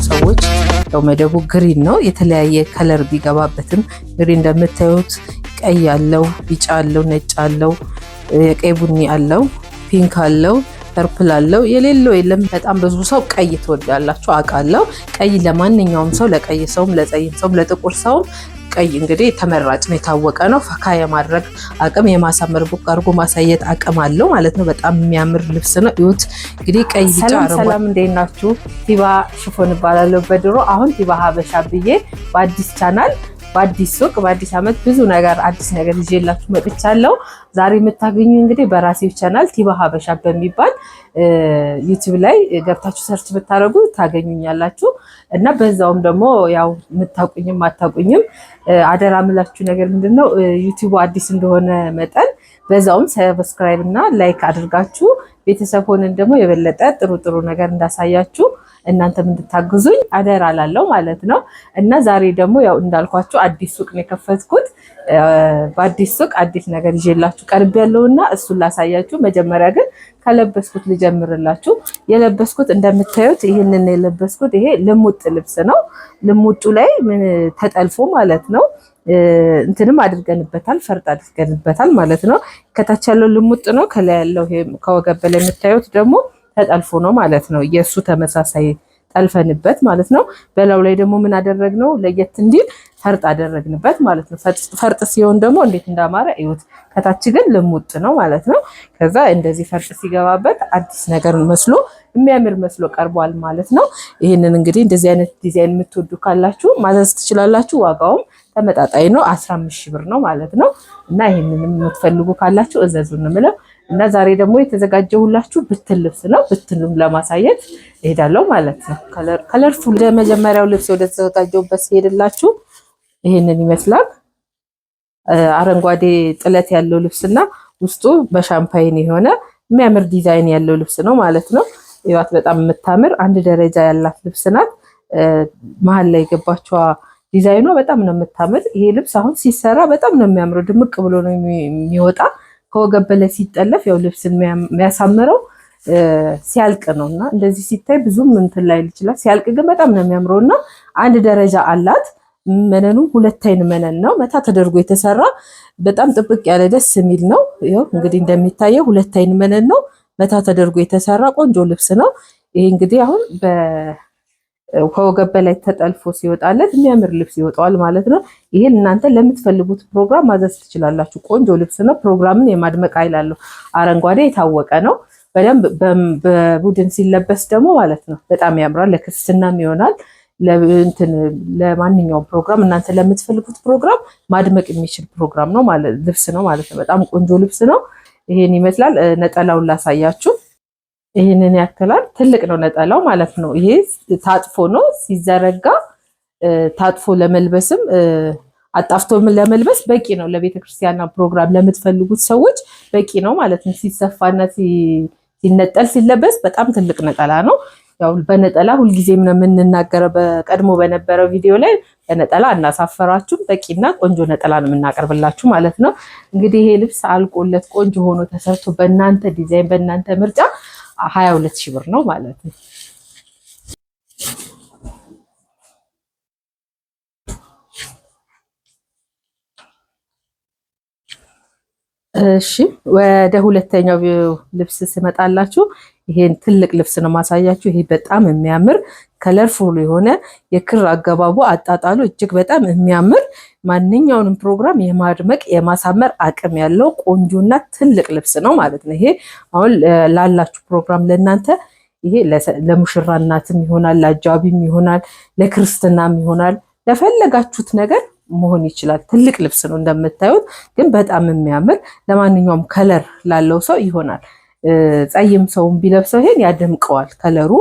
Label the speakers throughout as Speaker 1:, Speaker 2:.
Speaker 1: ሰዎች ያው መደቡ ግሪን ነው። የተለያየ ከለር ቢገባበትም ግሪን እንደምታዩት ቀይ አለው፣ ቢጫ አለው፣ ነጭ አለው፣ የቀይ ቡኒ አለው፣ ፒንክ አለው፣ ፐርፕል አለው። የሌለው የለም። በጣም ብዙ ሰው ቀይ ትወዳላችሁ አውቃለሁ። ቀይ ለማንኛውም ሰው ለቀይ ሰውም ለጸይም ሰውም ለጥቁር ሰውም ቀይ እንግዲህ ተመራጭ ነው፣ የታወቀ ነው። ፈካ የማድረግ አቅም የማሳመር ቡቅ አድርጎ ማሳየት አቅም አለው ማለት ነው። በጣም የሚያምር ልብስ ነው። እዩት እንግዲህ ቀይ ቢጫ አረንጓዴ። ሰላም እንዴት ናችሁ? ቲባ ሽፎን እባላለሁ በድሮ። አሁን ቲባ ሀበሻ ብዬ በአዲስ ቻናል በአዲስ ሱቅ በአዲስ ዓመት ብዙ ነገር አዲስ ነገር ይዤላችሁ መጥቻለሁ። ዛሬ የምታገኙ እንግዲህ በራሴው ቻናል ቲባ ሀበሻ በሚባል ዩቲዩብ ላይ ገብታችሁ ሰርች ብታደርጉ ታገኙኛላችሁ። እና በዛውም ደግሞ ያው የምታውቁኝም አታውቁኝም አደራ ምላችሁ ነገር ምንድነው ዩቲዩብ አዲስ እንደሆነ መጠን በዛውም ሰብስክራይብ እና ላይክ አድርጋችሁ ቤተሰብ ሆነን ደግሞ የበለጠ ጥሩ ጥሩ ነገር እንዳሳያችሁ እናንተም እንድታግዙኝ አደራ ላለው ማለት ነው። እና ዛሬ ደግሞ ያው እንዳልኳችሁ አዲስ ሱቅ ነው የከፈትኩት። በአዲስ ሱቅ አዲስ ነገር ይዤላችሁ ቀርብ ያለውና እሱን ላሳያችሁ። መጀመሪያ ግን ከለበስኩት ልጀምርላችሁ። የለበስኩት እንደምታዩት ይሄንን የለበስኩት ይሄ ልሙጥ ልብስ ነው። ልሙጡ ላይ ምን ተጠልፎ ማለት ነው እንትንም አድርገንበታል፣ ፈርጥ አድርገንበታል ማለት ነው። ከታች ያለው ልሙጥ ነው። ከላይ ያለው ይሄ ከወገብ በላይ የምታዩት ደግሞ ተጠልፎ ነው ማለት ነው። የሱ ተመሳሳይ ጠልፈንበት ማለት ነው። በላው ላይ ደግሞ ምን አደረግነው ለየት እንዲል ፈርጥ አደረግንበት ማለት ነው። ፈርጥ ሲሆን ደግሞ እንዴት እንዳማረ እዩት። ከታች ግን ልሙጥ ነው ማለት ነው። ከዛ እንደዚህ ፈርጥ ሲገባበት አዲስ ነገር መስሎ የሚያምር መስሎ ቀርቧል ማለት ነው። ይሄንን እንግዲህ እንደዚህ አይነት ዲዛይን የምትወዱ ካላችሁ ማዘዝ ትችላላችሁ። ዋጋውም ተመጣጣኝ ነው፣ 15,000 ብር ነው ማለት ነው። እና ይሄንንም የምትፈልጉ ካላችሁ እዘዙን እንምለው። እና ዛሬ ደግሞ የተዘጋጀሁላችሁ ብትን ልብስ ነው። ብትንም ለማሳየት እሄዳለሁ ማለት ነው። ከለርፉል ለመጀመሪያው ልብስ ወደ ተዘጋጀሁበት ሲሄድላችሁ ይሄንን ይመስላል። አረንጓዴ ጥለት ያለው ልብስና ውስጡ በሻምፓይን የሆነ የሚያምር ዲዛይን ያለው ልብስ ነው ማለት ነው። ይዋት በጣም የምታምር አንድ ደረጃ ያላት ልብስ ናት። መሀል ላይ የገባችዋ ዲዛይኗ በጣም ነው የምታምር። ይሄ ልብስ አሁን ሲሰራ በጣም ነው የሚያምረው። ድምቅ ብሎ ነው የሚወጣ። ከወገብ በላይ ሲጠለፍ ያው ልብስን የሚያሳምረው ሲያልቅ ነውና እንደዚህ ሲታይ ብዙም እንትን ላይ ይችላል። ሲያልቅ ግን በጣም ነው የሚያምረውና አንድ ደረጃ አላት። መነኑ ሁለት አይን መነን ነው። መታ ተደርጎ የተሰራ በጣም ጥብቅ ያለ ደስ የሚል ነው። ይሄው እንግዲህ እንደሚታየው ሁለት አይን መነን ነው። መታ ተደርጎ የተሰራ ቆንጆ ልብስ ነው። ይሄ እንግዲህ አሁን ከወገብ በላይ ተጠልፎ ሲወጣለት የሚያምር ልብስ ይወጣዋል ማለት ነው። ይሄን እናንተ ለምትፈልጉት ፕሮግራም ማዘዝ ትችላላችሁ። ቆንጆ ልብስ ነው። ፕሮግራምን የማድመቅ ኃይል አለው። አረንጓዴ የታወቀ ነው። በደንብ በቡድን ሲለበስ ደግሞ ማለት ነው በጣም ያምራል። ለክርስትናም ይሆናል። ለማንኛውም ፕሮግራም እናንተ ለምትፈልጉት ፕሮግራም ማድመቅ የሚችል ፕሮግራም ነው ማለት ልብስ ነው ማለት ነው። በጣም ቆንጆ ልብስ ነው። ይሄን ይመስላል። ነጠላውን ላሳያችሁ። ይሄንን ያክላል። ትልቅ ነው ነጠላው ማለት ነው። ይሄ ታጥፎ ነው ሲዘረጋ ታጥፎ ለመልበስም አጣፍቶ ለመልበስ በቂ ነው። ለቤተክርስቲያና ፕሮግራም ለምትፈልጉት ሰዎች በቂ ነው ማለት ነው። ሲሰፋና ሲነጠል ሲለበስ በጣም ትልቅ ነጠላ ነው። ያው በነጠላ ሁልጊዜም ነው የምንናገረው። በቀድሞ በነበረው ቪዲዮ ላይ በነጠላ እናሳፈራችሁም በቂና ቆንጆ ነጠላ ነው የምናቀርብላችሁ ማለት ነው። እንግዲህ ይሄ ልብስ አልቆለት ቆንጆ ሆኖ ተሰርቶ በእናንተ ዲዛይን በእናንተ ምርጫ 22,000 ብር ነው ማለት ነው። እሺ ወደ ሁለተኛው ልብስ ስመጣላችሁ ይሄን ትልቅ ልብስ ነው ማሳያችሁ። ይሄ በጣም የሚያምር ከለርፉል የሆነ የክር አገባቡ አጣጣሉ እጅግ በጣም የሚያምር ማንኛውንም ፕሮግራም የማድመቅ የማሳመር አቅም ያለው ቆንጆና ትልቅ ልብስ ነው ማለት ነው። ይሄ አሁን ላላችሁ ፕሮግራም ለእናንተ ይሄ ለሙሽራ እናትም ይሆናል፣ ለአጃቢም ይሆናል፣ ለክርስትናም ይሆናል፣ ለፈለጋችሁት ነገር መሆን ይችላል። ትልቅ ልብስ ነው እንደምታዩት፣ ግን በጣም የሚያምር ለማንኛውም ከለር ላለው ሰው ይሆናል። ጸይም ሰውም ቢለብሰው ይሄን ያደምቀዋል። ከለሩ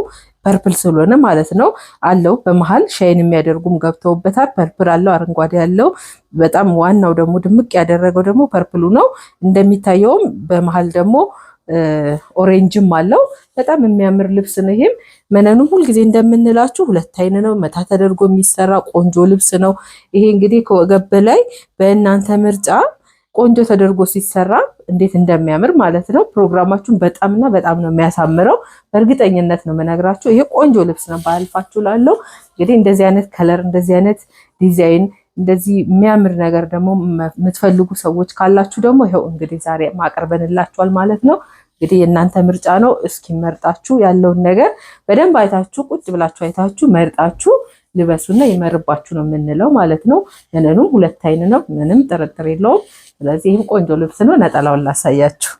Speaker 1: ፐርፕል ስለሆነ ማለት ነው። አለው በመሃል ሻይን የሚያደርጉም ገብተውበታል። ፐርፕል አለው፣ አረንጓዴ ያለው። በጣም ዋናው ደግሞ ድምቅ ያደረገው ደግሞ ፐርፕሉ ነው። እንደሚታየውም በመሃል ደግሞ ኦሬንጅም አለው። በጣም የሚያምር ልብስ ነው። ይሄም መነኑ ሁልጊዜ እንደምንላችሁ ሁለት አይን ነው። መታ ተደርጎ የሚሰራ ቆንጆ ልብስ ነው። ይሄ እንግዲህ ከወገብ በላይ በእናንተ ምርጫ ቆንጆ ተደርጎ ሲሰራ እንዴት እንደሚያምር ማለት ነው። ፕሮግራማችሁን በጣምና በጣም ነው የሚያሳምረው። በእርግጠኝነት ነው መነግራችሁ። ይሄ ቆንጆ ልብስ ነው ባልፋችሁ ላለው እንግዲህ እንደዚህ አይነት ከለር፣ እንደዚህ አይነት ዲዛይን፣ እንደዚህ የሚያምር ነገር ደግሞ የምትፈልጉ ሰዎች ካላችሁ ደግሞ ይሄው እንግዲህ ዛሬ ማቀርበንላችኋል ማለት ነው። እንግዲህ የእናንተ ምርጫ ነው። እስኪ መርጣችሁ ያለውን ነገር በደንብ አይታችሁ ቁጭ ብላችሁ አይታችሁ መርጣችሁ ልበሱና ይመርባችሁ ነው የምንለው ማለት ነው። መነኑም 2 አይን ነው፣ ምንም ጥርጥር የለውም። ስለዚህ ይህም ቆንጆ ልብስ ነው። ነጠላውን ላሳያችሁ።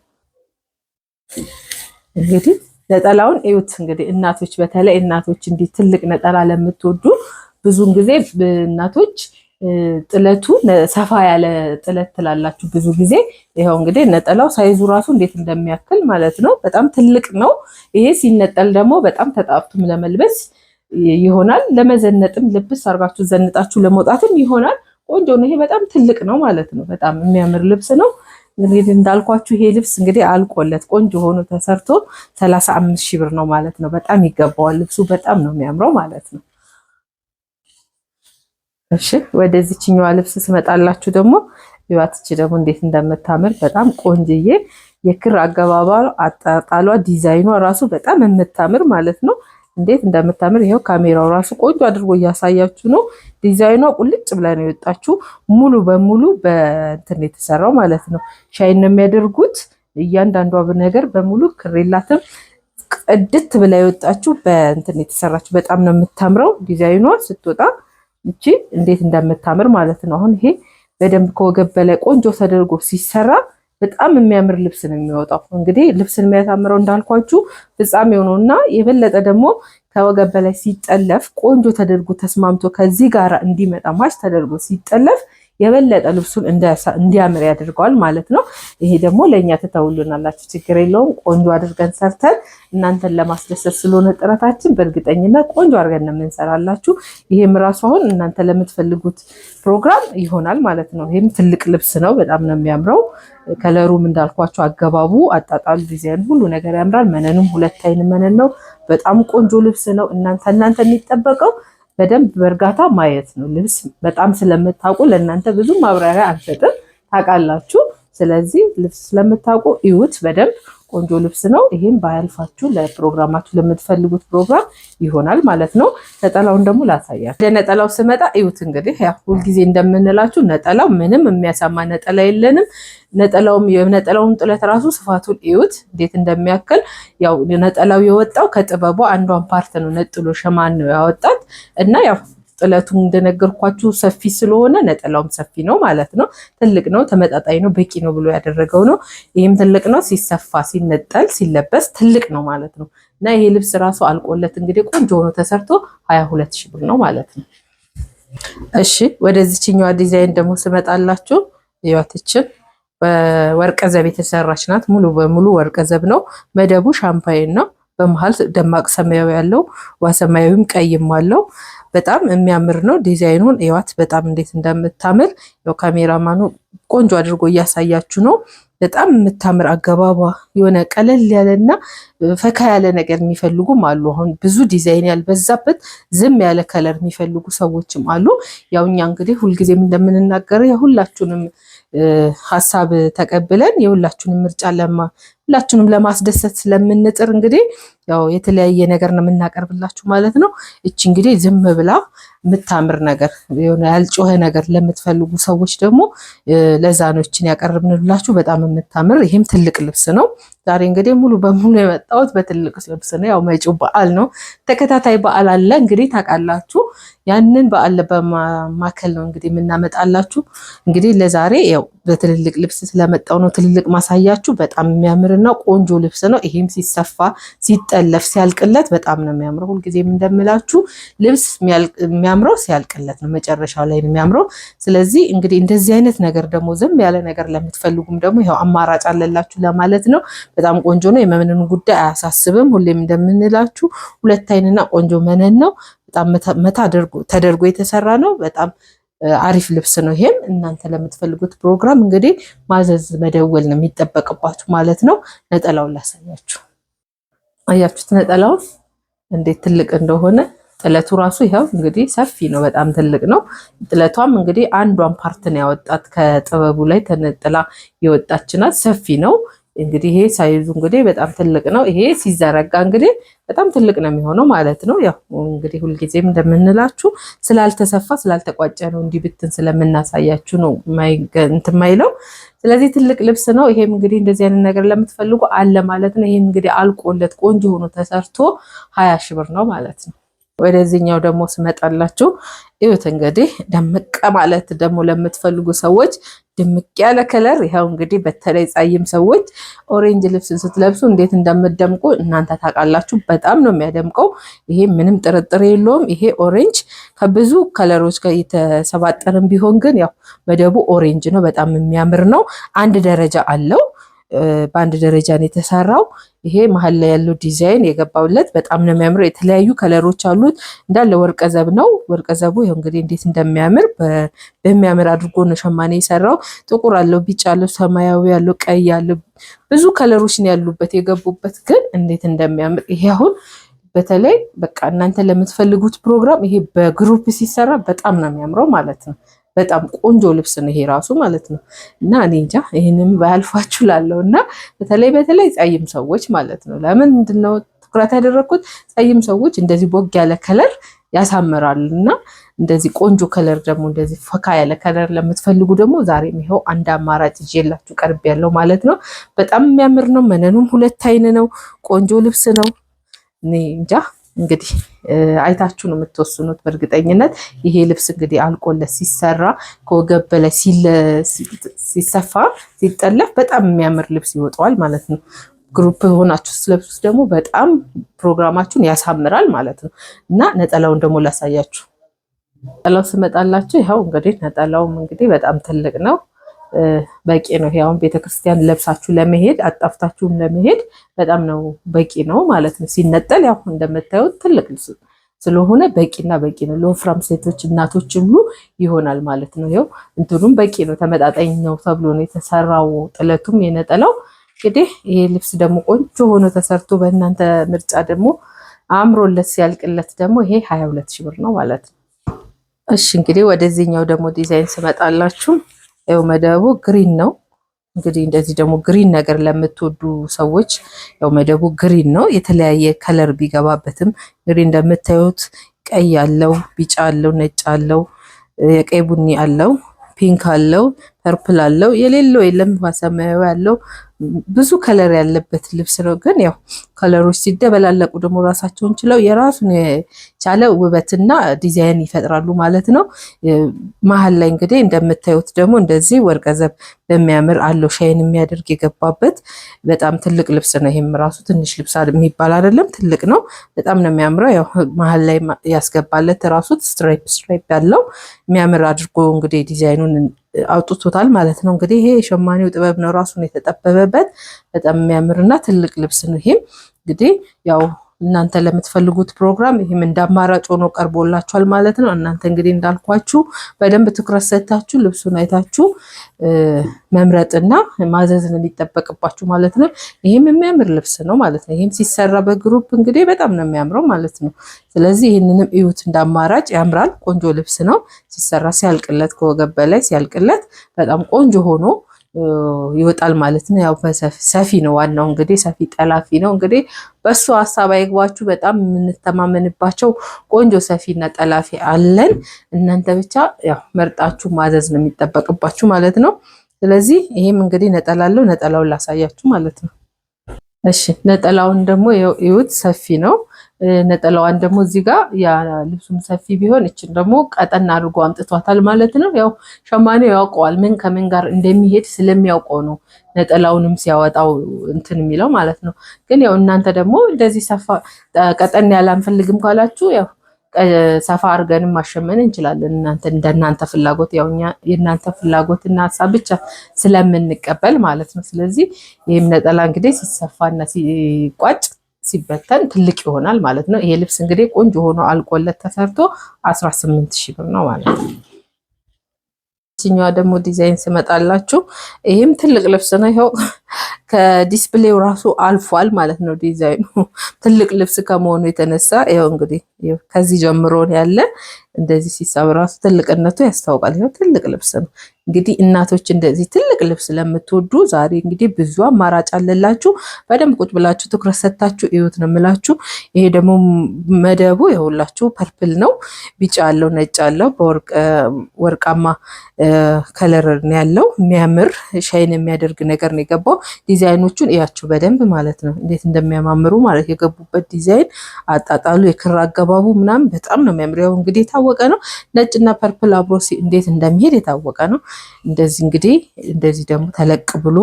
Speaker 1: እንግዲህ ነጠላውን እዩት። እንግዲህ እናቶች፣ በተለይ እናቶች እንዲህ ትልቅ ነጠላ ለምትወዱ ብዙውን ጊዜ እናቶች ጥለቱ ሰፋ ያለ ጥለት ትላላችሁ ብዙ ጊዜ። ይሄው እንግዲህ ነጠላው ሳይዙ ራሱ እንዴት እንደሚያክል ማለት ነው። በጣም ትልቅ ነው። ይሄ ሲነጠል ደግሞ በጣም ተጣፍቱም ለመልበስ ይሆናል። ለመዘነጥም ልብስ አርጋችሁ ዘንጣችሁ ለመውጣትም ይሆናል። ቆንጆ ነው። ይሄ በጣም ትልቅ ነው ማለት ነው። በጣም የሚያምር ልብስ ነው። እንግዲህ እንዳልኳችሁ ይሄ ልብስ እንግዲህ አልቆለት ቆንጆ ሆኖ ተሰርቶ 35,000 ብር ነው ማለት ነው። በጣም ይገባዋል። ልብሱ በጣም ነው የሚያምረው ማለት ነው። እሺ ወደዚህኛዋ ልብስ ስመጣላችሁ ደግሞ ይዋትቺ ደግሞ እንዴት እንደምታምር በጣም ቆንጅዬ የክር አገባባ አጣጣሏ ዲዛይኗ ራሱ በጣም የምታምር ማለት ነው። እንዴት እንደምታምር ይሄው ካሜራው ራሱ ቆንጆ አድርጎ እያሳያችሁ ነው። ዲዛይኗ ቁልጭ ብላ ነው የወጣችሁ። ሙሉ በሙሉ በእንትን የተሰራው ማለት ነው። ሻይን ነው የሚያደርጉት። እያንዳንዷ ነገር በሙሉ ክሬላትም ቅድት ብላ የወጣችሁ በእንትን የተሰራችሁ በጣም ነው የምታምረው። ዲዛይኗ ስትወጣ እቺ እንዴት እንደምታምር ማለት ነው። አሁን ይሄ በደንብ ከወገብ በላይ ቆንጆ ተደርጎ ሲሰራ በጣም የሚያምር ልብስ ነው የሚወጣው። እንግዲህ ልብስን የሚያሳምረው እንዳልኳችሁ ፍጻሜው ነውና የበለጠ ደግሞ ከወገብ በላይ ሲጠለፍ ቆንጆ ተደርጎ ተስማምቶ ከዚህ ጋር እንዲመጣ ማች ተደርጎ ሲጠለፍ የበለጠ ልብሱን እንዲያምር ያደርገዋል ማለት ነው። ይሄ ደግሞ ለኛ ተተውሉናላችሁ፣ ችግር የለውም። ቆንጆ አድርገን ሰርተን እናንተን ለማስደሰት ስለሆነ ጥረታችን በእርግጠኝነት ቆንጆ አድርገን ነው የምንሰራላችሁ። ይሄም ራሱ አሁን እናንተ ለምትፈልጉት ፕሮግራም ይሆናል ማለት ነው። ይሄም ትልቅ ልብስ ነው፣ በጣም ነው የሚያምረው። ከለሩም እንዳልኳችሁ አገባቡ፣ አጣጣሉ፣ ዲዛይን ሁሉ ነገር ያምራል። መነኑም 2 አይን መነን ነው። በጣም ቆንጆ ልብስ ነው። እናንተ የሚጠበቀው በደንብ በእርጋታ ማየት ነው። ልብስ በጣም ስለምታውቁ ለእናንተ ብዙ ማብራሪያ አንሰጥም፣ ታውቃላችሁ። ስለዚህ ልብስ ስለምታውቁ እዩት በደንብ ቆንጆ ልብስ ነው። ይሄም ባያልፋችሁ ለፕሮግራማችሁ ለምትፈልጉት ፕሮግራም ይሆናል ማለት ነው። ነጠላውን ደግሞ ላሳያችሁ። ለነጠላው ስመጣ እዩት። እንግዲህ ያ ሁልጊዜ እንደምንላችሁ ነጠላው ምንም የሚያሳማ ነጠላ የለንም። የነጠላውን ጥለት ራሱ ስፋቱን እዩት እንዴት እንደሚያክል። ያው ነጠላው የወጣው ከጥበቡ አንዷን ፓርት ነው፣ ነጥሎ ሸማን ነው ያወጣት እና ያው ጥለቱ እንደነገርኳችሁ ሰፊ ስለሆነ ነጠላውም ሰፊ ነው ማለት ነው። ትልቅ ነው፣ ተመጣጣኝ ነው፣ በቂ ነው ብሎ ያደረገው ነው። ይህም ትልቅ ነው። ሲሰፋ ሲነጠል ሲለበስ ትልቅ ነው ማለት ነው። እና ይሄ ልብስ ራሱ አልቆለት እንግዲህ ቆንጆ ሆኖ ተሰርቶ 22,000 ብር ነው ማለት ነው። እሺ ወደዚህኛዋ ዲዛይን ደግሞ ስመጣላችሁ ይዋትችን በወርቀ ዘብ የተሰራች ናት። ሙሉ በሙሉ ወርቀ ዘብ ነው። መደቡ ሻምፓይን ነው። በመሃል ደማቅ ሰማያዊ ያለው ዋሰማያዊም ቀይም አለው። በጣም የሚያምር ነው። ዲዛይኑን እዋት በጣም እንዴት እንደምታምር ያው ካሜራማኑ ቆንጆ አድርጎ እያሳያችሁ ነው። በጣም የምታምር አገባባ የሆነ ቀለል ያለና ፈካ ያለ ነገር የሚፈልጉም አሉ። አሁን ብዙ ዲዛይን ያልበዛበት ዝም ያለ ከለር የሚፈልጉ ሰዎችም አሉ። ያው እኛ እንግዲህ ሁልጊዜም እንደምንናገረው የሁላችሁንም ሀሳብ ተቀብለን የሁላችሁንም ምርጫ ሁላችሁንም ለማስደሰት ስለምንጥር እንግዲህ ያው የተለያየ ነገር ነው የምናቀርብላችሁ ማለት ነው። እቺ እንግዲህ ዝም ብላ የምታምር ነገር የሆነ ያልጮኸ ነገር ለምትፈልጉ ሰዎች ደግሞ ለዛ ነው እቺን ያቀርብንላችሁ። በጣም የምታምር ይሄም ትልቅ ልብስ ነው። ዛሬ እንግዲህ ሙሉ በሙሉ የመጣሁት በትልቅ ልብስ ነው። ያው መጪው በዓል ነው፣ ተከታታይ በዓል አለ እንግዲህ ታውቃላችሁ። ያንን በዓል በማከል ነው እንግዲህ የምናመጣላችሁ። እንግዲህ ለዛሬ ያው በትልልቅ ልብስ ስለመጣው ነው ትልልቅ ማሳያችሁ። በጣም የሚያምርና ቆንጆ ልብስ ነው። ይሄም ሲሰፋ ሲጠለፍ ሲያልቅለት በጣም ነው የሚያምረው። ሁልጊዜም እንደምላችሁ ልብስ የሚያምረው ሲያልቅለት ነው፣ መጨረሻው ላይ ነው የሚያምረው። ስለዚህ እንግዲህ እንደዚህ አይነት ነገር ደግሞ ዝም ያለ ነገር ለምትፈልጉም ደግሞ ይሄው አማራጭ አለላችሁ ለማለት ነው። በጣም ቆንጆ ነው። የመነኑ ጉዳይ አያሳስብም። ሁሌም እንደምንላችሁ 2 አይንና ቆንጆ መነን ነው። በጣም መታ ተደርጎ የተሰራ ነው። በጣም አሪፍ ልብስ ነው። ይሄም እናንተ ለምትፈልጉት ፕሮግራም እንግዲህ ማዘዝ መደወል ነው የሚጠበቅባችሁ ማለት ነው። ነጠላውን ላሳያችሁ። አያችሁት ነጠላውን እንዴት ትልቅ እንደሆነ ጥለቱ ራሱ ይኸው እንግዲህ ሰፊ ነው፣ በጣም ትልቅ ነው። ጥለቷም እንግዲህ አንዷን ፓርት ነው ያወጣት ከጥበቡ ላይ ተነጥላ የወጣች ናት። ሰፊ ነው እንግዲህ ይሄ ሳይዙ እንግዲህ በጣም ትልቅ ነው። ይሄ ሲዘረጋ እንግዲህ በጣም ትልቅ ነው የሚሆነው ማለት ነው። ያው እንግዲህ ሁልጊዜም እንደምንላችሁ ስላልተሰፋ ስላልተቋጨ ነው እንዲህ ብትን ስለምናሳያችሁ ነው እንትን የማይለው። ስለዚህ ትልቅ ልብስ ነው። ይሄም እንግዲህ እንደዚህ አይነት ነገር ለምትፈልጉ አለ ማለት ነው። ይሄም እንግዲህ አልቆለት ቆንጆ ሆኖ ተሰርቶ 20 ሺህ ብር ነው ማለት ነው። ወደዚህኛው ደግሞ ስመጣላችሁ እዩት እንግዲህ ደምቅ ማለት ደግሞ ለምትፈልጉ ሰዎች ድምቅ ያለ ከለር ይኸው እንግዲህ በተለይ ጸይም ሰዎች ኦሬንጅ ልብስ ስትለብሱ እንዴት እንደምትደምቁ እናንተ ታውቃላችሁ። በጣም ነው የሚያደምቀው። ይሄ ምንም ጥርጥር የለውም። ይሄ ኦሬንጅ ከብዙ ከለሮች ጋር የተሰባጠረም ቢሆን ግን ያው መደቡ ኦሬንጅ ነው። በጣም የሚያምር ነው። አንድ ደረጃ አለው። በአንድ ደረጃ ነው የተሰራው። ይሄ መሀል ላይ ያለው ዲዛይን የገባውለት በጣም ነው የሚያምረው። የተለያዩ ከለሮች አሉት። እንዳለ ወርቀ ዘብ ነው። ወርቀ ዘቡ ይሄው እንግዲህ እንዴት እንደሚያምር በሚያምር አድርጎ ነው ሸማኔ የሰራው። ጥቁር አለው፣ ቢጫ አለው፣ ሰማያዊ አለው፣ ቀይ አለው። ብዙ ከለሮች ነው ያሉበት የገቡበት ግን እንዴት እንደሚያምር ይሄ አሁን በተለይ በቃ እናንተ ለምትፈልጉት ፕሮግራም ይሄ በግሩፕ ሲሰራ በጣም ነው የሚያምረው ማለት ነው። በጣም ቆንጆ ልብስ ነው ይሄ ራሱ ማለት ነው። እና እኔ እንጃ ይሄንን ባያልፋችሁ ላለው እና በተለይ ጸይም ሰዎች ማለት ነው። ለምን ምንድነው ትኩረት ያደረኩት? ጸይም ሰዎች እንደዚህ ቦግ ያለ ከለር ያሳምራል እና እንደዚህ ቆንጆ ከለር ደግሞ እንደዚህ ፈካ ያለ ከለር ለምትፈልጉ ደግሞ ዛሬም ይሄው አንድ አማራጭ ይዤላችሁ ቀርብ ያለው ማለት ነው። በጣም የሚያምር ነው። መነኑም 2 አይን ነው። ቆንጆ ልብስ ነው። እኔ እንጃ እንግዲህ አይታችሁ ነው የምትወስኑት በእርግጠኝነት። ይሄ ልብስ እንግዲህ አልቆለት ሲሰራ ከወገብ በላይ ሲሰፋ ሲጠለፍ በጣም የሚያምር ልብስ ይወጣዋል ማለት ነው። ግሩፕ ሆናችሁ ስትለብሱት ደግሞ በጣም ፕሮግራማችሁን ያሳምራል ማለት ነው። እና ነጠላውን ደግሞ ላሳያችሁ። ነጠላው ስመጣላችሁ ይኸው እንግዲህ ነጠላውም እንግዲህ በጣም ትልቅ ነው። በቂ ነው። ያው ቤተክርስቲያን ለብሳችሁ ለመሄድ አጣፍታችሁም ለመሄድ በጣም ነው በቂ ነው ማለት ነው። ሲነጠል ያው እንደምታዩት ትልቅ ስለሆነ በቂና በቂ ነው። ለወፍራም ሴቶች እናቶች ሁሉ ይሆናል ማለት ነው። ያው እንትኑም በቂ ነው፣ ተመጣጣኝ ነው ተብሎ ነው የተሰራው። ጥለቱም የነጠላው እንግዲህ ይሄ ልብስ ደግሞ ቆንጆ ሆኖ ተሰርቶ በእናንተ ምርጫ ደግሞ አምሮለት ሲያልቅለት ደግሞ ይሄ 22 ሺህ ብር ነው ማለት ነው። እሺ እንግዲህ ወደዚህኛው ደግሞ ዲዛይን ስመጣላችሁ ያው መደቡ ግሪን ነው። እንግዲህ እንደዚህ ደግሞ ግሪን ነገር ለምትወዱ ሰዎች ያው መደቡ ግሪን ነው። የተለያየ ከለር ቢገባበትም እንግዲህ እንደምታዩት ቀይ አለው፣ ቢጫ አለው፣ ነጭ አለው፣ የቀይ ቡኒ አለው፣ ፒንክ አለው፣ ፐርፕል አለው፣ የሌለው የለም፣ ሰማያዊ አለው። ብዙ ከለር ያለበት ልብስ ነው። ግን ያው ከለሮች ሲደበላለቁ ደግሞ ራሳቸውን ችለው የራሱን የቻለ ውበትና ዲዛይን ይፈጥራሉ ማለት ነው። መሀል ላይ እንግዲህ እንደምታዩት ደግሞ እንደዚህ ወርቀ ዘብ በሚያምር አለው ሻይን የሚያደርግ የገባበት በጣም ትልቅ ልብስ ነው። ይሄም ራሱ ትንሽ ልብስ የሚባል አይደለም፣ ትልቅ ነው። በጣም ነው የሚያምረው። ያው መሀል ላይ ያስገባለት ራሱ ስትራይፕ ያለው የሚያምር አድርጎ እንግዲህ ዲዛይኑን አውጥቶታል ማለት ነው። እንግዲህ ይሄ የሸማኔው ጥበብ ነው ራሱን የተጠበበበት በጣም የሚያምርና ትልቅ ልብስ ነው። ይሄም እንግዲህ ያው እናንተ ለምትፈልጉት ፕሮግራም ይሄም እንዳማራጭ ሆኖ ቀርቦላችኋል ማለት ነው። እናንተ እንግዲህ እንዳልኳችሁ በደንብ ትኩረት ሰጥታችሁ ልብሱን አይታችሁ መምረጥና ማዘዝ ነው የሚጠበቅባችሁ ማለት ነው። ይሄም የሚያምር ልብስ ነው ማለት ነው። ይሄም ሲሰራ በግሩፕ እንግዲህ በጣም ነው የሚያምረው ማለት ነው። ስለዚህ ይህንንም እዩት፣ እንዳማራጭ ያምራል። ቆንጆ ልብስ ነው ሲሰራ ሲያልቅለት፣ ከወገብ በላይ ሲያልቅለት በጣም ቆንጆ ሆኖ ይወጣል ማለት ነው። ያው ሰፊ ነው ዋናው እንግዲህ ሰፊ ጠላፊ ነው። እንግዲህ በሱ ሐሳብ አይግባችሁ። በጣም የምንተማመንባቸው ቆንጆ ሰፊና ጠላፊ አለን። እናንተ ብቻ ያው መርጣችሁ ማዘዝ ነው የሚጠበቅባችሁ ማለት ነው። ስለዚህ ይሄም እንግዲህ ነጠላለው፣ ነጠላውን ላሳያችሁ ማለት ነው። እሺ ነጠላውን ደግሞ ይዩት፣ ሰፊ ነው። ነጠላዋን ደግሞ እዚህ ጋር ያ ልብሱም ሰፊ ቢሆን እችን ደግሞ ቀጠን አድርጎ አምጥቷታል ማለት ነው። ያው ሸማኔው ያውቀዋል ምን ከምን ጋር እንደሚሄድ ስለሚያውቀው ነው ነጠላውንም ሲያወጣው እንትን የሚለው ማለት ነው። ግን ያው እናንተ ደግሞ እንደዚህ ሰፋ ቀጠን ያለ አንፈልግም ካላችሁ ያው ሰፋ አድርገንም ማሸመን እንችላለን። እናንተ እንደናንተ ፍላጎት ያው እኛ የእናንተ ፍላጎትና ሀሳብ ብቻ ስለምንቀበል ማለት ነው። ስለዚህ ይሄም ነጠላ እንግዲህ ሲሰፋና ሲቋጭ ሲበተን ትልቅ ይሆናል ማለት ነው። ይሄ ልብስ እንግዲህ ቆንጆ ሆኖ አልቆለት ተሰርቶ 18 ሺህ ብር ነው ማለት ነው። እኛዋ ደግሞ ዲዛይን ስመጣላችሁ ይሄም ትልቅ ልብስ ነው። ይሄው ከዲስፕሌው ራሱ አልፏል ማለት ነው። ዲዛይኑ ትልቅ ልብስ ከመሆኑ የተነሳ ይኸው እንግዲህ ከዚህ ጀምሮ ያለ እንደዚህ ሲሳብ ራሱ ትልቅነቱ ያስታውቃል። ይኸው ትልቅ ልብስ ነው። እንግዲህ እናቶች እንደዚህ ትልቅ ልብስ ለምትወዱ ዛሬ እንግዲህ ብዙ አማራጭ አለላችሁ። በደንብ ቁጭ ብላችሁ ትኩረት ሰጥታችሁ እዩት ነው የምላችሁ። ይሄ ደግሞ መደቡ የሁላችሁ ፐርፕል ነው። ቢጫ አለው፣ ነጭ አለው፣ በወርቃማ ከለር ያለው የሚያምር ሻይን የሚያደርግ ነገር ነው የገባው። ዲዛይኖቹን እያችሁ በደንብ ማለት ነው እንዴት እንደሚያማምሩ ማለት የገቡበት ዲዛይን አጣጣሉ፣ የክር አገባቡ ምናምን በጣም ነው የሚያምረው። እንግዲህ የታወቀ ነው። ነጭና ፐርፕል አብሮ እንዴት እንደሚሄድ የታወቀ ነው። እንደዚህ እንግዲህ እንደዚህ ደግሞ ተለቅ ብሎ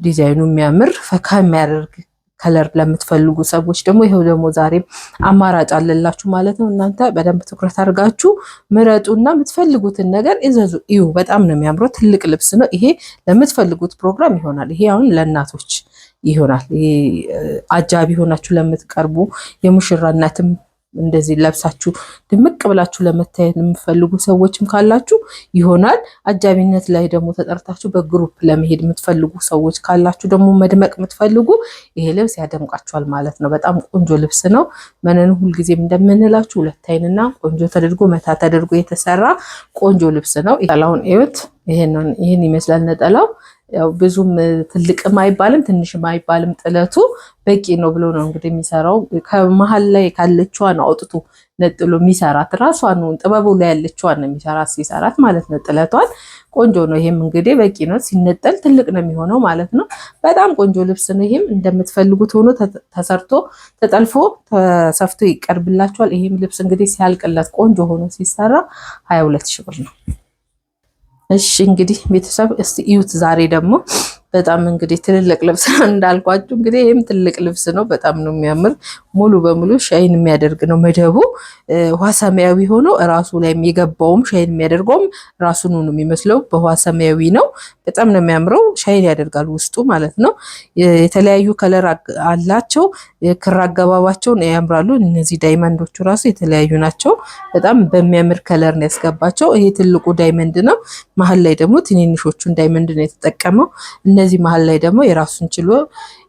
Speaker 1: ዲዛይኑ የሚያምር ፈካ የሚያደርግ ከለር ለምትፈልጉ ሰዎች ደግሞ ይሄው ደግሞ ዛሬም አማራጭ አለላችሁ ማለት ነው። እናንተ በደንብ ትኩረት አድርጋችሁ ምረጡና የምትፈልጉትን ነገር እዘዙ። እዩ በጣም ነው የሚያምረው። ትልቅ ልብስ ነው ይሄ። ለምትፈልጉት ፕሮግራም ይሆናል። ይሄ አሁን ለእናቶች ይሆናል። ይሄ አጃቢ ሆናችሁ ለምትቀርቡ የሙሽራ እናትም እንደዚህ ለብሳችሁ ድምቅ ብላችሁ ለመታየት የምትፈልጉ ሰዎችም ካላችሁ ይሆናል። አጃቢነት ላይ ደግሞ ተጠርታችሁ በግሩፕ ለመሄድ የምትፈልጉ ሰዎች ካላችሁ ደግሞ መድመቅ የምትፈልጉ ይሄ ልብስ ያደምቃችኋል ማለት ነው። በጣም ቆንጆ ልብስ ነው። መነኑ ሁልጊዜም እንደምንላችሁ ሁለት አይንና ቆንጆ ተደርጎ መታ ተደርጎ የተሰራ ቆንጆ ልብስ ነው። ነጠላውን እዩት። ይሄን ይመስላል ነጠላው። ያው ብዙም ትልቅም አይባልም ትንሽም አይባልም። ጥለቱ በቂ ነው ብሎ ነው እንግዲህ የሚሰራው። ከመሃል ላይ ካለችዋን አውጥቶ ነጥሎ የሚሰራት ራሷን ነው፣ ጥበቡ ላይ ያለችዋን ነው የሚሰራት ሲሰራት ማለት ነው። ጥለቷን ቆንጆ ነው። ይሄም እንግዲህ በቂ ነው። ሲነጠል ትልቅ ነው የሚሆነው ማለት ነው። በጣም ቆንጆ ልብስ ነው። ይሄም እንደምትፈልጉት ሆኖ ተሰርቶ ተጠልፎ ተሰፍቶ ይቀርብላችኋል። ይሄም ልብስ እንግዲህ ሲያልቅለት ቆንጆ ሆኖ ሲሰራ 22,000 ብር ነው። እሺ እንግዲህ ቤተሰብ እስቲ እዩት። ዛሬ ደግሞ በጣም እንግዲህ ትልልቅ ልብስ እንዳልኳችሁ እንግዲህ ይሄም ትልቅ ልብስ ነው። በጣም ነው የሚያምር። ሙሉ በሙሉ ሻይን የሚያደርግ ነው መደቡ። ውሃ ሰማያዊ ሆኖ ራሱ ላይ የገባውም ሻይን የሚያደርገውም ራሱን ነው የሚመስለው። በውሃ ሰማያዊ ነው። በጣም ነው የሚያምረው። ሻይን ያደርጋል ውስጡ ማለት ነው። የተለያዩ ከለር አላቸው። ክር አገባባቸውን ያምራሉ። እነዚህ ዳይመንዶቹ ራሱ የተለያዩ ናቸው። በጣም በሚያምር ከለር ነው ያስገባቸው። ይሄ ትልቁ ዳይመንድ ነው። መሀል ላይ ደግሞ ትንንሾቹን ዳይመንድ ነው የተጠቀመው። እነዚህ መሀል ላይ ደግሞ የራሱን ችሎ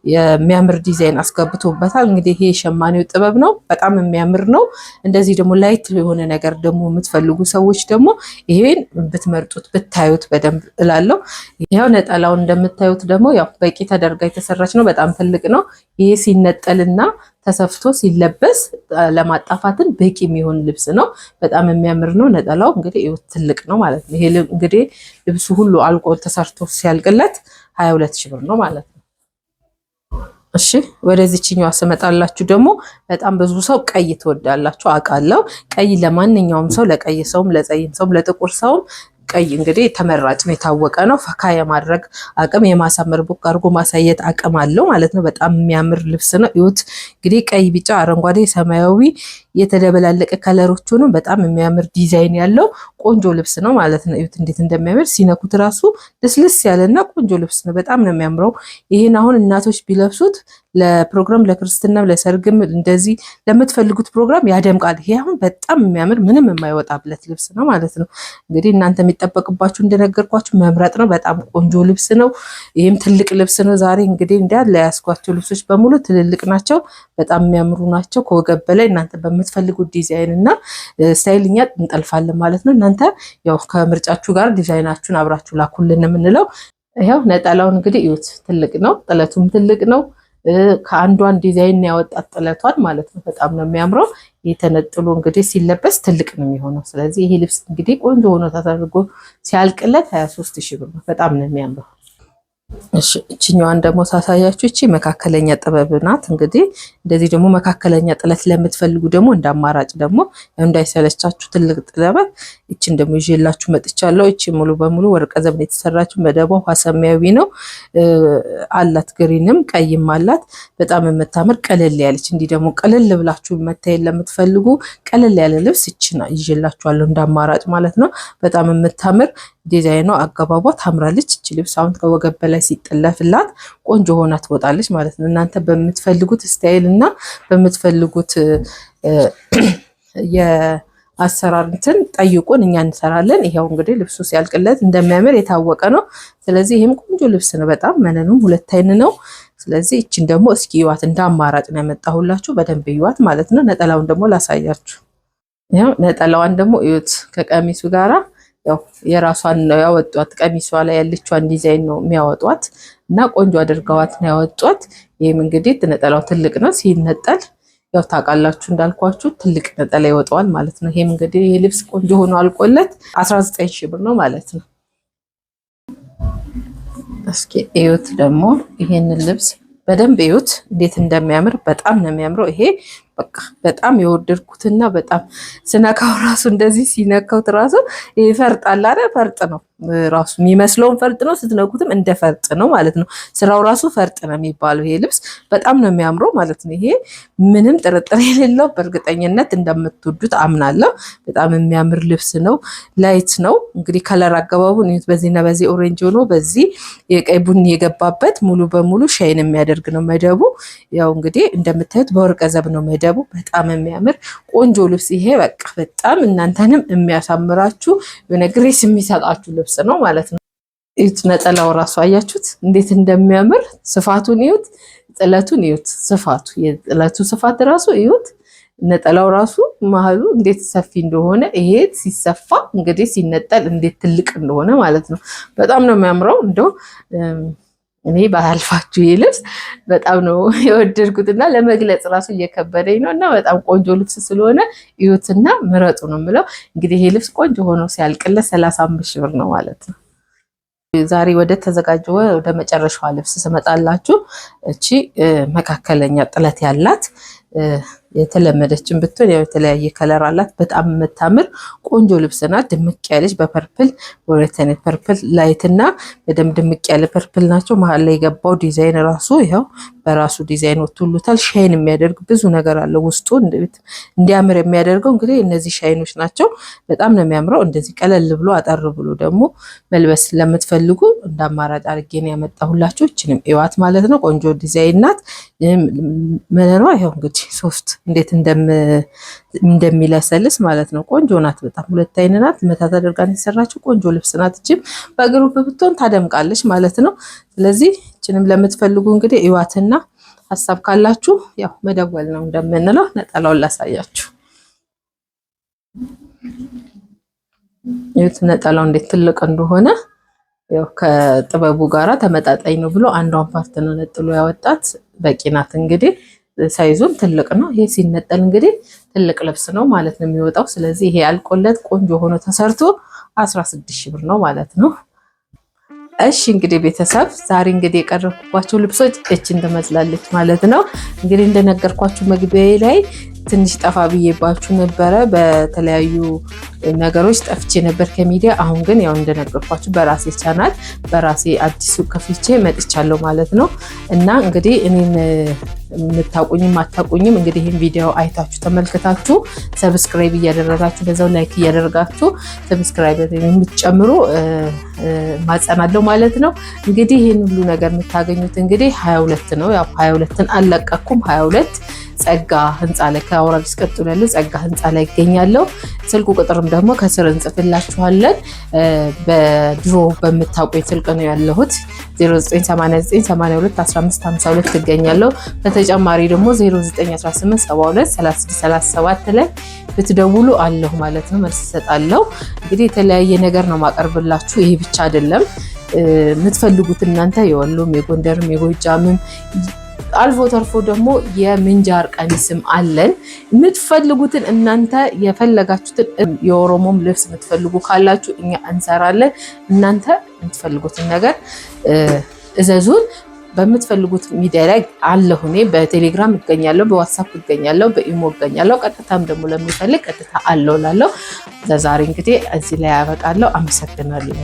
Speaker 1: የሚያምር ዲዛይን አስገብቶበታል። እንግዲህ ይሄ ሸማኔው ጥበብ ነው። በጣም የሚያምር ነው። እንደዚህ ደግሞ ላይት የሆነ ነገር ደግሞ የምትፈልጉ ሰዎች ደግሞ ይሄን ብትመርጡት ብታዩት በደንብ እላለሁ። ያው ነጠላውን እንደምታዩት ደግሞ ያው በቂ ተደርጋ የተሰራች ነው። በጣም ትልቅ ነው። ይሄ ሲነጠልና ተሰፍቶ ሲለበስ ለማጣፋትን በቂ የሚሆን ልብስ ነው። በጣም የሚያምር ነው። ነጠላው እንግዲህ ትልቅ ነው ማለት ነው። ይሄ እንግዲህ ልብሱ ሁሉ አልቆ ተሰርቶ ሲያልቅለት 22,000 ብር ነው ማለት ነው። እሺ ወደዚህኛው አስመጣላችሁ። ደግሞ በጣም ብዙ ሰው ቀይ ትወዳላችሁ አውቃለሁ። ቀይ ለማንኛውም ሰው፣ ለቀይ ሰውም፣ ለፀይም ሰውም፣ ለጥቁር ሰውም ቀይ እንግዲህ ተመራጭ ነው፣ የታወቀ ነው። ፈካ የማድረግ አቅም የማሳመር ቡቅ አድርጎ ማሳየት አቅም አለው ማለት ነው። በጣም የሚያምር ልብስ ነው። እዩት እንግዲህ ቀይ፣ ቢጫ፣ አረንጓዴ፣ ሰማያዊ የተደበላለቀ ከለሮቹንም በጣም የሚያምር ዲዛይን ያለው ቆንጆ ልብስ ነው ማለት ነው። እዩት እንዴት እንደሚያምር ሲነኩት ራሱ ልስልስ ያለና ቆንጆ ልብስ ነው። በጣም ነው የሚያምረው። ይሄን አሁን እናቶች ቢለብሱት ለፕሮግራም፣ ለክርስትና፣ ለሰርግም እንደዚህ ለምትፈልጉት ፕሮግራም ያደምቃል። ይሄ አሁን በጣም የሚያምር ምንም የማይወጣበት ልብስ ነው ማለት ነው። እንግዲህ እናንተ የሚጠበቅባችሁ እንደነገርኳችሁ መምረጥ ነው። በጣም ቆንጆ ልብስ ነው። ይሄም ትልቅ ልብስ ነው። ዛሬ እንግዲህ እንዳለ ያስኳቸው ልብሶች በሙሉ ትልልቅ ናቸው። በጣም የሚያምሩ ናቸው። ከወገብ በላይ እናንተ በምትፈልጉት ዲዛይን እና ስታይልኛ እንጠልፋለን ማለት ነው። እናንተ ያው ከምርጫችሁ ጋር ዲዛይናችሁን አብራችሁ ላኩልን የምንለው። ያው ነጠላውን እንግዲህ እዩት፣ ትልቅ ነው። ጥለቱም ትልቅ ነው። ከአንዷን ዲዛይን ያወጣት ጥለቷን ማለት ነው። በጣም ነው የሚያምረው። የተነጥሎ እንግዲህ ሲለበስ ትልቅ ነው የሚሆነው። ስለዚህ ይሄ ልብስ እንግዲህ ቆንጆ ሆኖ ተደርጎ ሲያልቅለት 23,000 ብር ነው። በጣም ነው የሚያምረው። እሺ እቺኛዋን ደግሞ ሳሳያችሁ እቺ መካከለኛ ጥበብ ናት። እንግዲህ እንደዚህ ደግሞ መካከለኛ ጥለት ለምትፈልጉ ደግሞ እንደ አማራጭ ደግሞ እንዳይሰለቻችሁ ትልቅ ጥለት እቺን ደግሞ ይዤላችሁ መጥቻለሁ። እቺ ሙሉ በሙሉ ወርቀ ዘብ ነው የተሰራችው። መደቧ ሰማያዊ ነው አላት፣ ግሪንም ቀይም አላት። በጣም የምታምር ቀለል ያለች እንዲህ ደግሞ ቀለል ብላችሁ መታየት ለምትፈልጉ ቀለል ያለ ልብስ እቺና ይዤላችኋለሁ እንደ አማራጭ ማለት ነው። በጣም የምታምር ዲዛይኗ አገባቧ ታምራለች። እቺ ልብስ አሁን ከወገብ በላይ ሲጠለፍላት ቆንጆ ሆና ትወጣለች ማለት ነው። እናንተ በምትፈልጉት ስታይል እና በምትፈልጉት አሰራር እንትን ጠይቁን፣ እኛ እንሰራለን። ይሄው እንግዲህ ልብሱ ሲያልቅለት እንደሚያምር የታወቀ ነው። ስለዚህ ይሄም ቆንጆ ልብስ ነው። በጣም መነኑም 2 አይን ነው። ስለዚህ እቺን ደግሞ እስኪ ይዋት፣ እንደ አማራጭ ነው ያመጣሁላችሁ። በደንብ ይዋት ማለት ነው። ነጠላውን ደግሞ ላሳያችሁ። ያው ነጠላዋን ደግሞ እዩት ከቀሚሱ ጋራ ያው የራሷን ነው ያወጧት። ቀሚሷ ላይ ያለችዋን ዲዛይን ነው የሚያወጧት እና ቆንጆ አድርገዋት ነው ያወጧት። ይሄም እንግዲህ ነጠላው ትልቅ ነው። ሲነጠል ያው ታውቃላችሁ እንዳልኳችሁ ትልቅ ነጠላ ይወጣዋል ማለት ነው። ይሄም እንግዲህ ይሄ ልብስ ቆንጆ ሆኖ አልቆለት 19 ሺህ ብር ነው ማለት ነው። እስኪ እዩት ደግሞ ይሄንን ልብስ በደንብ እዩት እንዴት እንደሚያምር። በጣም ነው የሚያምረው። ይሄ በቃ በጣም የወደድኩትና በጣም ስነካው ራሱ እንደዚህ ሲነካውት ራሱ ይሄ ፈርጥ አለ አይደል? ፈርጥ ነው ራሱ የሚመስለውን ፈርጥ ነው። ስትነኩትም እንደ ፈርጥ ነው ማለት ነው። ስራው ራሱ ፈርጥ ነው የሚባለው። ይሄ ልብስ በጣም ነው የሚያምረው ማለት ነው። ይሄ ምንም ጥርጥር የሌለው በእርግጠኝነት እንደምትወዱት አምናለሁ። በጣም የሚያምር ልብስ ነው። ላይት ነው እንግዲህ ከለር አገባቡን በዚህና በዚህ ኦሬንጅ ሆኖ በዚህ የቀይ ቡኒ የገባበት ሙሉ በሙሉ ሻይን የሚያደርግ ነው መደቡ። ያው እንግዲህ እንደምታዩት በወርቀ ዘብ ነው መደቡ። በጣም የሚያምር ቆንጆ ልብስ ይሄ በቃ በጣም እናንተንም የሚያሳምራችሁ ግሬስ የሚሰጣችሁ ልብስ ነው ማለት ነው። እዩት ነጠላው ራሱ አያችሁት እንዴት እንደሚያምር። ስፋቱን እዩት፣ ጥለቱን እዩት። ስፋቱ የጥለቱ ስፋት ራሱ እዩት። ነጠላው ራሱ መሀሉ እንዴት ሰፊ እንደሆነ ይሄ ሲሰፋ እንግዲህ ሲነጠል እንዴት ትልቅ እንደሆነ ማለት ነው። በጣም ነው የሚያምረው። እንደው እኔ ባያልፋችሁ ይሄ ልብስ በጣም ነው የወደድኩትና ለመግለጽ ራሱ እየከበደኝ ነው። እና በጣም ቆንጆ ልብስ ስለሆነ እዩትና ምረጡ ነው የምለው። እንግዲህ ይሄ ልብስ ቆንጆ ሆኖ ሲያልቅለት 35 ሺህ ብር ነው ማለት ነው። ዛሬ ወደ ተዘጋጀው ወደ መጨረሻዋ ልብስ ስመጣላችሁ እቺ መካከለኛ ጥለት ያላት የተለመደችን ብትሆን ያው የተለያየ ከለር አላት። በጣም የምታምር ቆንጆ ልብስ ናት። ድምቅ ያለች በፐርፕል ወረተነ ፐርፕል ላይትና በደም ድምቅ ያለ ፐርፕል ናቸው። መሀል ላይ የገባው ዲዛይን ራሱ ይሄው በራሱ ዲዛይን ወጥቶሉታል። ሻይን የሚያደርግ ብዙ ነገር አለው ውስጡ እንዲያምር የሚያደርገው እንግዲህ እነዚህ ሻይኖች ናቸው። በጣም ነው የሚያምረው። እንደዚህ ቀለል ብሎ አጠር ብሎ ደግሞ መልበስ ለምትፈልጉ እንደ አማራጭ አድርጌ ነው ያመጣሁላችሁ። እችንም እዋት ማለት ነው። ቆንጆ ዲዛይን ናት። መነኗ ይሄው እንግዲህ 3 እንዴት እንደሚለሰልስ ማለት ነው። ቆንጆ ናት። በጣም 2 አይን ናት። መታ ተደርጋ የተሰራችው ቆንጆ ልብስ ናት። እቺም በግሩፕ ብትሆን ታደምቃለች ማለት ነው። ስለዚህ እችንም ለምትፈልጉ እንግዲህ እዋትና ሐሳብ ካላችሁ ያው መደወል ነው እንደምንለው። ነጠላውን ላሳያችሁ። ይሁት ነጠላው እንዴት ትልቅ እንደሆነ ያው ከጥበቡ ጋራ ተመጣጣኝ ነው ብሎ አንዷን ፓርት ነው ነጥሎ ያወጣት። በቂ ናት እንግዲህ ሳይዙም ትልቅ ነው። ይሄ ሲነጠል እንግዲህ ትልቅ ልብስ ነው ማለት ነው የሚወጣው። ስለዚህ ይሄ አልቆለት ቆንጆ ሆኖ ተሰርቶ 16 ሺህ ብር ነው ማለት ነው። እሺ እንግዲህ ቤተሰብ ዛሬ እንግዲህ የቀረብኳቸው ልብሶች እችን ትመስላለች ማለት ነው። እንግዲህ እንደነገርኳችሁ መግቢያዬ ላይ ትንሽ ጠፋ ብዬባችሁ ነበረ። በተለያዩ ነገሮች ጠፍቼ ነበር ከሚዲያ። አሁን ግን ያው እንደነገርኳችሁ በራሴ ቻናል በራሴ አዲሱ ከፍቼ መጥቻለሁ ማለት ነው። እና እንግዲህ እኔን የምታውቁኝም አታውቁኝም እንግዲህ ይህን ቪዲዮ አይታችሁ ተመልክታችሁ ሰብስክራይብ እያደረጋችሁ በዛው ላይክ እያደረጋችሁ ሰብስክራይብ የምትጨምሩ ማጸናለሁ ማለት ነው። እንግዲህ ይህን ሁሉ ነገር የምታገኙት እንግዲህ 22 ነው። ያው 22ን አልለቀኩም። 22 ጸጋ ህንፃ ላይ ከአውራዲስ ቀጥሎ ያለው ጸጋ ህንፃ ላይ ይገኛለሁ። ስልኩ ቁጥርም ደግሞ ከስር እንጽፍላችኋለን። በድሮ በምታውቁኝ ስልክ ነው ያለሁት 0989821552 ትገኛለሁ። በተጨማሪ ደግሞ 0918723637 ላይ ብትደውሉ አለሁ ማለት ነው፣ መልስ እሰጣለሁ። እንግዲህ የተለያየ ነገር ነው ማቀርብላችሁ። ይሄ ብቻ አይደለም የምትፈልጉት እናንተ የወሎም የጎንደርም የጎጃምም አልፎ ተርፎ ደግሞ የምንጃር ቀሚስም አለን። የምትፈልጉትን እናንተ የፈለጋችሁትን የኦሮሞም ልብስ የምትፈልጉ ካላችሁ እኛ እንሰራለን። እናንተ የምትፈልጉትን ነገር እዘዙን። በምትፈልጉት ሚዲያ ላይ አለሁ እኔ። በቴሌግራም እገኛለሁ፣ በዋትሳፕ እገኛለሁ፣ በኢሞ እገኛለሁ። ቀጥታም ደግሞ ለሚፈልግ ቀጥታ አለው ላለው። ለዛሬ እንግዲህ እዚህ ላይ ያበቃለሁ። አመሰግናለሁ።